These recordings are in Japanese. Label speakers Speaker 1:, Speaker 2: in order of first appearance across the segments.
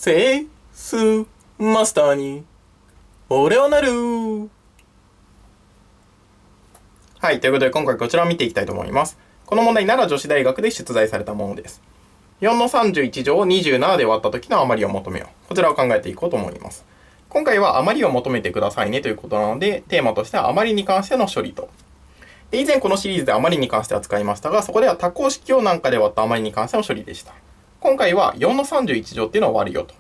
Speaker 1: セースマスターに俺はなる。はい、ということで今回こちらを見ていきたいと思います。この問題、奈良女子大学で出題されたものです。4の31乗を27で割った時の余りを求めよう。こちらを考えていこうと思います。今回は余りを求めてくださいねということなので、テーマとしては余りに関しての処理と。で、以前このシリーズで余りに関しては使いましたが、そこでは多項式を何かで割った余りに関しての処理でした。今回は4の31乗っていうのを割るよと。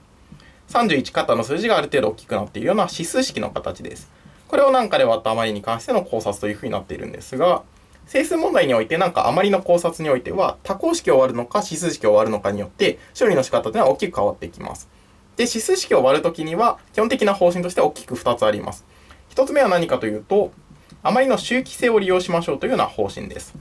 Speaker 1: 31型の数字がある程度大きくなっているような指数式の形です。これを何かで割った余りに関しての考察というふうになっているんですが、整数問題において余りの考察においては多項式を割るのか指数式を割るのかによって処理の仕方というのは大きく変わっていきます。で、指数式を割るときには基本的な方針として大きく2つあります。1つ目は何かというと、余りの周期性を利用しましょうというような方針です。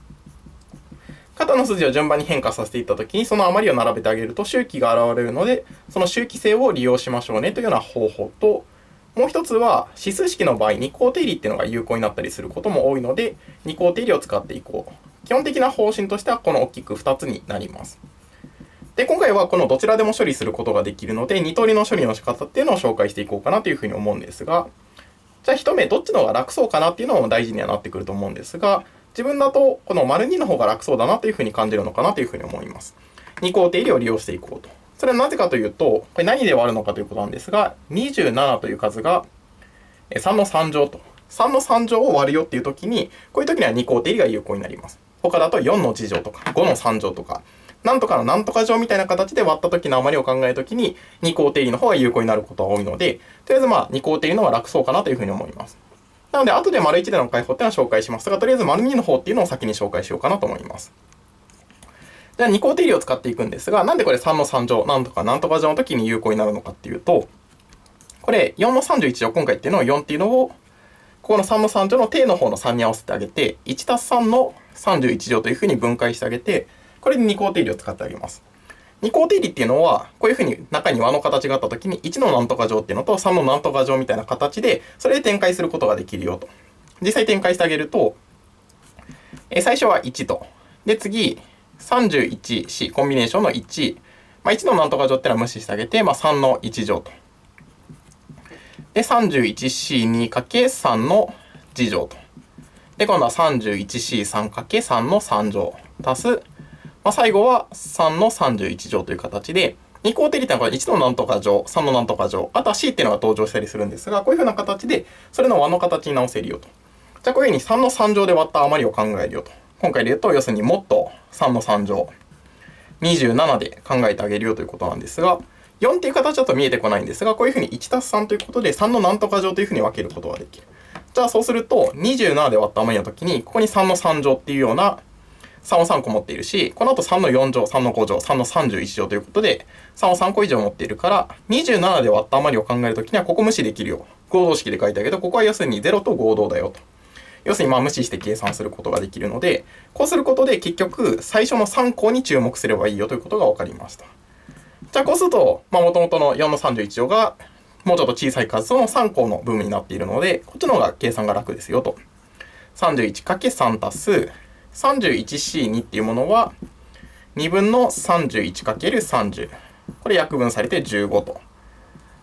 Speaker 1: 型の数字を順番に変化させていったときに、その余りを並べてあげると周期が現れるので、その周期性を利用しましょうねというような方法と、もう一つは指数式の場合、二項定理っていうのが有効になったりすることも多いので、二項定理を使っていこう。基本的な方針としてはこの大きく2つになります。で、今回はこのどちらでも処理することができるので、2通りの処理の仕方っていうのを紹介していこうかなというふうに思うんですが、じゃあ一目どっちの方が楽そうかなっていうのも大事にはなってくると思うんですが、自分だとこの丸2の方が楽そうだなというふうに感じるのかなというふうに思います。二項定理を利用していこうと。それはなぜかというと、これ何で割るのかということなんですが、27という数が3の3乗と。3の3乗を割るよっていう時に、こういう時には二項定理が有効になります。他だと4の次乗とか5の3乗とか、なんとかのなんとか乗みたいな形で割った時の余りを考える時に二項定理の方が有効になることが多いので、とりあえず二項定理の方が楽そうかなというふうに思います。なので、後で丸1での解法っていうのは紹介しますが、とりあえず丸2の方っていうのを先に紹介しようかなと思います。じゃあ、二項定理を使っていくんですが、なんでこれ3の3乗、なんとかなんとか乗の時に有効になるのかっていうと、これ4の31乗、今回っていうのを4っていうのを、ここの3の3乗の定の方の3に合わせてあげて、1たす3の31乗というふうに分解してあげて、これで二項定理を使ってあげます。二項定理っていうのは、こういうふうに中に和の形があったときに、1のなんとか乗っていうのと3のなんとか乗みたいな形で、それで展開することができるよと。実際展開してあげると、最初は1と。で、次、31C、コンビネーションの1。1のなんとか乗っていうのは無視してあげて、3の1乗と。で、31C2×3 の次乗と。で、今度は 31C3×3 の3乗。足す、最後は3の31乗という形で、二項定理っていうのは1のなんとか乗、3のなんとか乗、あとは C っていうのが登場したりするんですが、こういうふうな形で、それの和の形に直せるよと。じゃあこういうふうに3の3乗で割った余りを考えるよと。今回で言うと、要するにもっと3の3乗、27で考えてあげるよということなんですが、4っていう形だと見えてこないんですが、こういうふうに1たす3ということで、3のなんとか乗というふうに分けることができる。じゃあそうすると、27で割った余りの時に、ここに3の3乗っていうような、3を3個持っているし、この後3の4乗、3の5乗、3の31乗ということで、3を3個以上持っているから、27で割った余りを考えるときには、ここ無視できるよ。合同式で書いてあげると、ここは要するに0と合同だよと。要するに無視して計算することができるので、こうすることで結局、最初の3項に注目すればいいよということが分かりました。じゃあこうすると、元々の4の31乗が、もうちょっと小さい数の3項の部分になっているので、こっちの方が計算が楽ですよと。31×3 足す、31C2 っていうものは2分の 31×30。これ約分されて15と。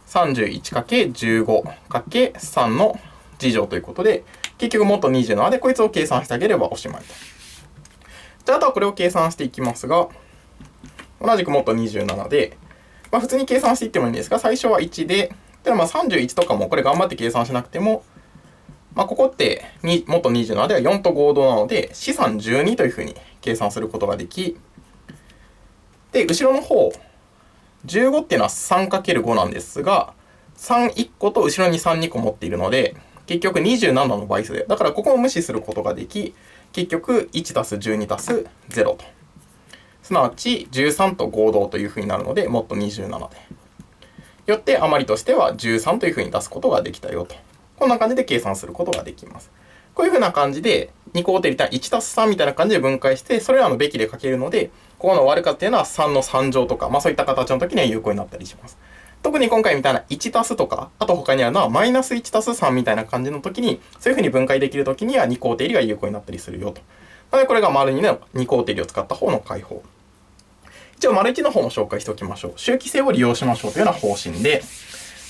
Speaker 1: 31×15×3 の次乗ということで、結局もっと27でこいつを計算してあげればおしまいと。じゃああとはこれを計算していきますが、同じくもっと27で、普通に計算していってもいいんですが、最初は1で、31とかもこれ頑張って計算しなくても、ここってもっと27では4と合同なので、資産12というふうに計算することができ、で、後ろの方、15っていうのは 3×5 なんですが、3、1個と後ろに3、2個持っているので、結局27の倍数で、だからここを無視することができ、結局1たす12たす0と。すなわち13と合同というふうになるので、もっと27で。よって余りとしては13というふうに出すことができたよと。こんな感じで計算することができます。こういうふうな感じで、二項定理1たす3みたいな感じで分解して、それらのべきで書けるので、ここの割る数っていうのは3の3乗とか、そういった形の時には有効になったりします。特に今回みたいな1たすとか、あと他にあるのはマイナス1たす3みたいな感じの時に、そういうふうに分解できる時には二項定理が有効になったりするよと。なのでこれが丸2の二項定理を使った方の解法。一応、丸1の方も紹介しておきましょう。周期性を利用しましょうというような方針で、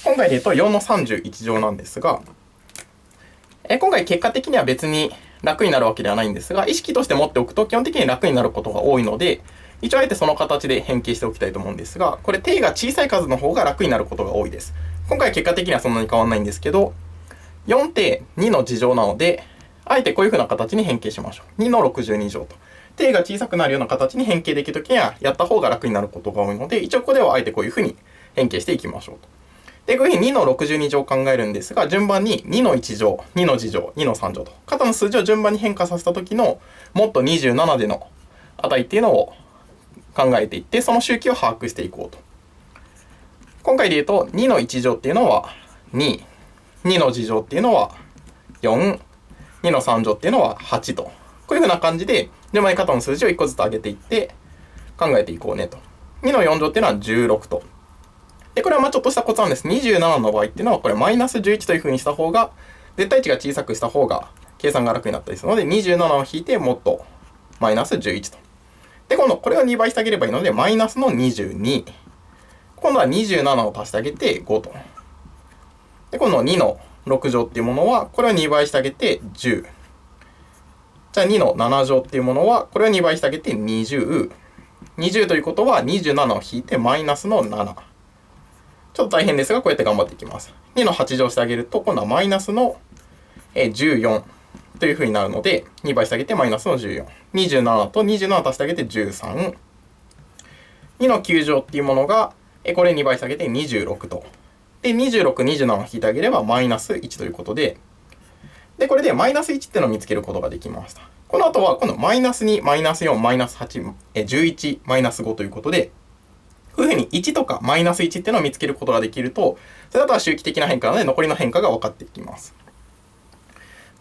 Speaker 1: 今回で言うと4の31乗なんですが、今回結果的には別に楽になるわけではないんですが、意識として持っておくと基本的に楽になることが多いので、一応あえてその形で変形しておきたいと思うんですが、これ定が小さい数の方が楽になることが多いです。今回結果的にはそんなに変わらないんですけど、4って2の次乗なので、あえてこういう風な形に変形しましょう。2の62乗と。定が小さくなるような形に変形できるときには、やった方が楽になることが多いので、一応ここではあえてこういう風に変形していきましょうと。で、こういうふうに2の62乗を考えるんですが、順番に2の1乗、2の次乗、2の3乗と、肩の数字を順番に変化させたときの、もっと27での値っていうのを考えていって、その周期を把握していこうと。今回で言うと、2の1乗っていうのは2、2の次乗っていうのは4、2の3乗っていうのは8と。こういうふうな感じで、順番に肩の数字を1個ずつ上げていって考えていこうねと。2の4乗っていうのは16と。で、これはちょっとしたコツなんです。27の場合っていうのは、これマイナス11という風にした方が、絶対値が小さくした方が計算が楽になったりするので、27を引いてもっとマイナス11と。で、今度これを2倍してあげればいいので、マイナスの22。今度は27を足してあげて5と。で、今度2の6乗っていうものは、これを2倍してあげて10。じゃあ2の7乗っていうものは、これを2倍してあげて20。20ということは27を引いてマイナスの7。ちょっと大変ですが、こうやって頑張っていきます。2の8乗してあげると、今度はマイナスの14という風になるので、2倍してあげてマイナスの14。27と27足してあげて13。2の9乗っていうものが、これ2倍してあげて26と。で、26、27を引いてあげればマイナス1ということで、で、これでマイナス1っていうのを見つけることができました。この後は、今度マイナス2、マイナス4、マイナス8、11、マイナス5ということで、こういうふうに1とかマイナス1っていうのを見つけることができると、それだとは周期的な変化なので残りの変化が分かっていきます。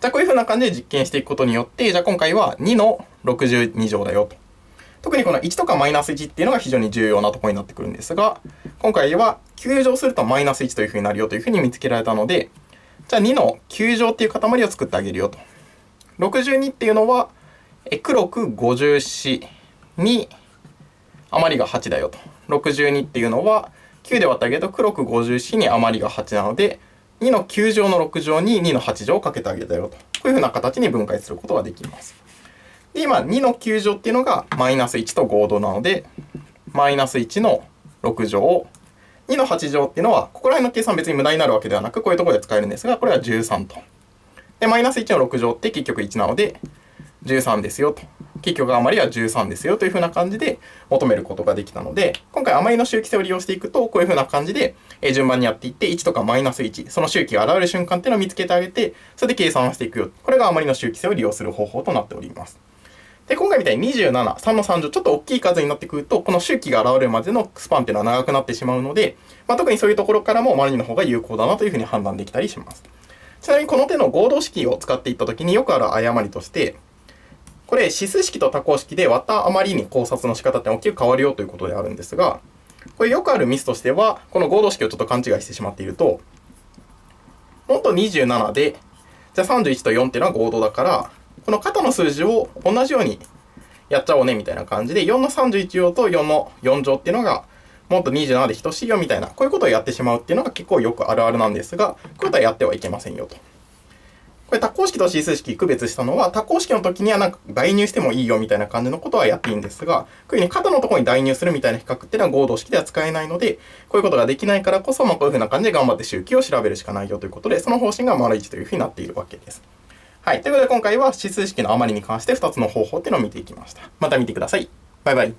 Speaker 1: じゃあこういうふうな感じで実験していくことによって、じゃあ今回は2の62乗だよと。特にこの1とかマイナス1っていうのが非常に重要なところになってくるんですが、今回は9乗するとマイナス1というふうになるよというふうに見つけられたので、じゃあ2の9乗っていう塊を作ってあげるよと。62っていうのは、黒く54に余りが8だよと。62っていうのは9で割ってあげると黒く54に余りが8なので、2の9乗の6乗に2の8乗をかけてあげたよと。こういうふうな形に分解することができます。で、今2の9乗っていうのがマイナス1と合同なので、マイナス1の6乗、2の8乗っていうのは、ここら辺の計算別に無駄になるわけではなく、こういうところで使えるんですが、これは13と。で、マイナス1の6乗って結局1なので、13ですよと。結局余りは13ですよというふうな感じで求めることができたので、今回余りの周期性を利用していくと、こういうふうな感じで順番にやっていって、1とかマイナス1、その周期が現れる瞬間っていうのを見つけてあげて、それで計算をしていくよ。これが余りの周期性を利用する方法となっております。で、今回みたいに27、3の3乗、ちょっと大きい数になってくると、この周期が現れるまでのスパンっていうのは長くなってしまうので、特にそういうところからも余りの方が有効だなというふうに判断できたりします。ちなみにこの手の合同式を使っていったときによくある誤りとして、これ指数式と多項式で割った余りに考察の仕方って大きく変わるよということであるんですが、これよくあるミスとしては、この合同式をちょっと勘違いしてしまっていると、もっと27で、じゃあ31と4っていうのは合同だから、この肩の数字を同じようにやっちゃおうねみたいな感じで、4の31乗と4の4乗っていうのが、もっと27で等しいよみたいな、こういうことをやってしまうっていうのが結構よくあるあるなんですが、こういうことはやってはいけませんよと。これ多項式と指数式区別したのは、多項式の時にはなんか代入してもいいよみたいな感じのことはやっていいんですが、こういうふうに肩のところに代入するみたいな比較っていうのは合同式では使えないので、こういうことができないからこそ、こういうふうな感じで頑張って周期を調べるしかないよということで、その方針が丸1というふうになっているわけです。はい。ということで今回は指数式の余りに関して2つの方法っていうのを見ていきました。また見てください。バイバイ。